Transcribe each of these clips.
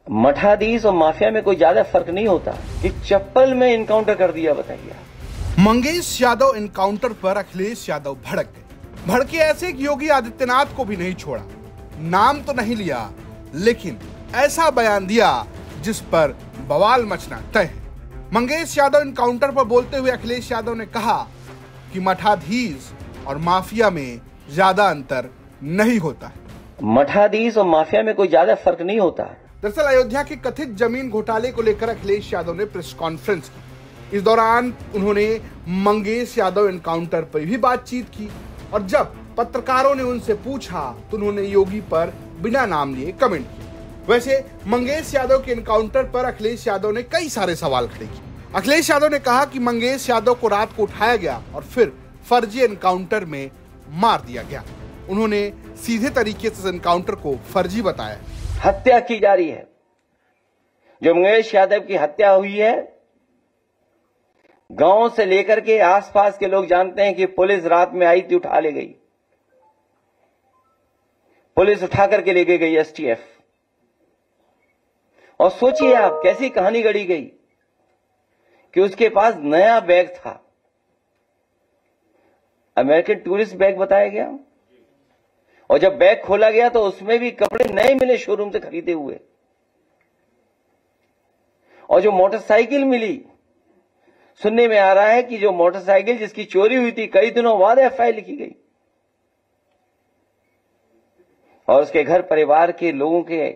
मठाधीश और माफिया में कोई ज्यादा फर्क नहीं होता कि चप्पल में इनकाउंटर कर दिया, बताइए। मंगेश यादव इनकाउंटर पर अखिलेश यादव भड़क गए। भड़के ऐसे कि योगी आदित्यनाथ को भी नहीं छोड़ा। नाम तो नहीं लिया, लेकिन ऐसा बयान दिया जिस पर बवाल मचना तय है। मंगेश यादव इनकाउंटर पर बोलते हुए अखिलेश यादव ने कहा कि मठाधीश और माफिया में ज्यादा अंतर नहीं होता है। मठाधीश और माफिया में कोई ज्यादा फर्क नहीं होता। दरअसल अयोध्या के कथित जमीन घोटाले को लेकर अखिलेश यादव ने प्रेस कॉन्फ्रेंस की। इस दौरान उन्होंने मंगेश यादव एनकाउंटर पर भी बातचीत की और जब पत्रकारों ने उनसे पूछा तो उन्होंने योगी पर बिना नाम लिए कमेंट किया। वैसे मंगेश यादव के एनकाउंटर पर अखिलेश यादव ने कई सारे सवाल खड़े किए। अखिलेश यादव ने कहा कि मंगेश यादव को रात को उठाया गया और फिर फर्जी एनकाउंटर में मार दिया गया। उन्होंने सीधे तरीके से एनकाउंटर को फर्जी बताया। हत्या की जा रही है। जो मंगेश यादव की हत्या हुई है, गांव से लेकर के आसपास के लोग जानते हैं कि पुलिस रात में आई थी, उठा ले गई। पुलिस उठा करके लेके गई एसटीएफ। और सोचिए आप कैसी कहानी गढ़ी गई कि उसके पास नया बैग था, अमेरिकन टूरिस्ट बैग बताया गया। और जब बैग खोला गया तो उसमें भी कपड़े नए मिले, शोरूम से खरीदे हुए। और जो मोटरसाइकिल मिली, सुनने में आ रहा है कि जो मोटरसाइकिल जिसकी चोरी हुई थी, कई दिनों बाद एफआईआर लिखी गई। और उसके घर परिवार के लोगों के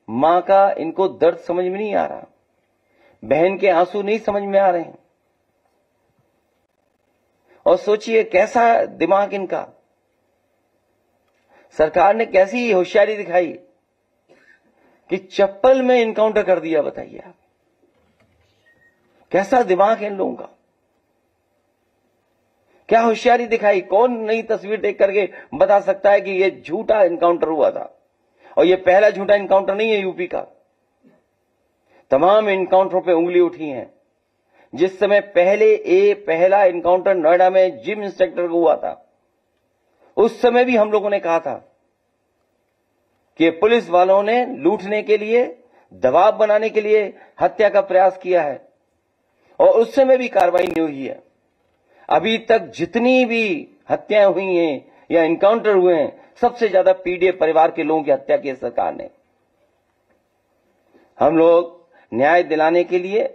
मां का इनको दर्द समझ में नहीं आ रहा, बहन के आंसू नहीं समझ में आ रहे हैं। और सोचिए कैसा दिमाग इनका। सरकार ने कैसी होशियारी दिखाई कि चप्पल में इनकाउंटर कर दिया, बताइए आप। कैसा दिमाग है इन लोगों का, क्या होशियारी दिखाई। कौन नई तस्वीर देख करके बता सकता है कि यह झूठा इनकाउंटर हुआ था। और यह पहला झूठा इनकाउंटर नहीं है यूपी का। तमाम इनकाउंटरों पे उंगली उठी है। जिस समय पहला इनकाउंटर नोएडा में जिम इंस्ट्रक्टर को हुआ था, उस समय भी हम लोगों ने कहा था कि पुलिस वालों ने लूटने के लिए, दबाव बनाने के लिए हत्या का प्रयास किया है। और उस समय भी कार्रवाई नहीं हुई है। अभी तक जितनी भी हत्याएं हुई हैं या इनकाउंटर हुए हैं, सबसे ज्यादा पीड़ित परिवार के लोगों की हत्या की सरकार ने। हम लोग न्याय दिलाने के लिए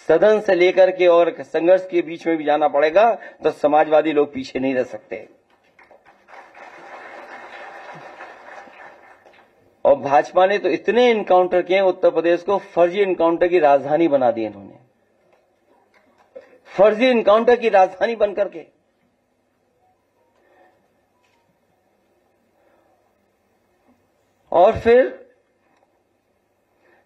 सदन से लेकर के और संघर्ष के बीच में भी जाना पड़ेगा, तो समाजवादी लोग पीछे नहीं रह सकते। और भाजपा ने तो इतने इनकाउंटर किए, उत्तर प्रदेश को फर्जी इनकाउंटर की राजधानी बना दी इन्होंने। फर्जी इनकाउंटर की राजधानी बनकर के। और फिर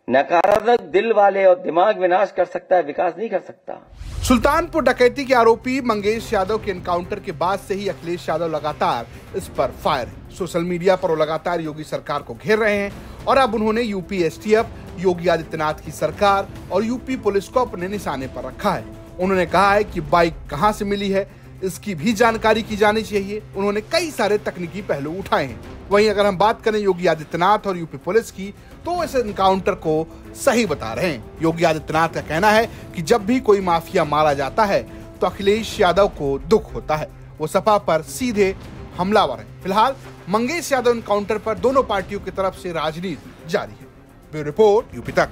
नकारात्मक दिल वाले और दिमाग विनाश कर सकता है, विकास नहीं कर सकता। सुल्तानपुर डकैती के आरोपी मंगेश यादव के एनकाउंटर के बाद से ही अखिलेश यादव लगातार इस पर फायर है। सोशल मीडिया पर वो लगातार योगी सरकार को घेर रहे हैं और अब उन्होंने यूपी एसटीएफ, योगी आदित्यनाथ की सरकार और यूपी पुलिस को अपने निशाने पर रखा है। उन्होंने कहा है कि बाइक कहां से मिली है, इसकी भी जानकारी की जानी चाहिए। उन्होंने कई सारे तकनीकी पहलू उठाए हैं। वहीं अगर हम बात करें योगी आदित्यनाथ और यूपी पुलिस की, तो इस एनकाउंटर को सही बता रहे हैं। योगी आदित्यनाथ का कहना है कि जब भी कोई माफिया मारा जाता है तो अखिलेश यादव को दुख होता है। वो सपा पर सीधे हमलावर है। फिलहाल मंगेश यादव एनकाउंटर पर दोनों पार्टियों की तरफ से राजनीति जारी है। ब्यूरो रिपोर्ट, यूपी तक।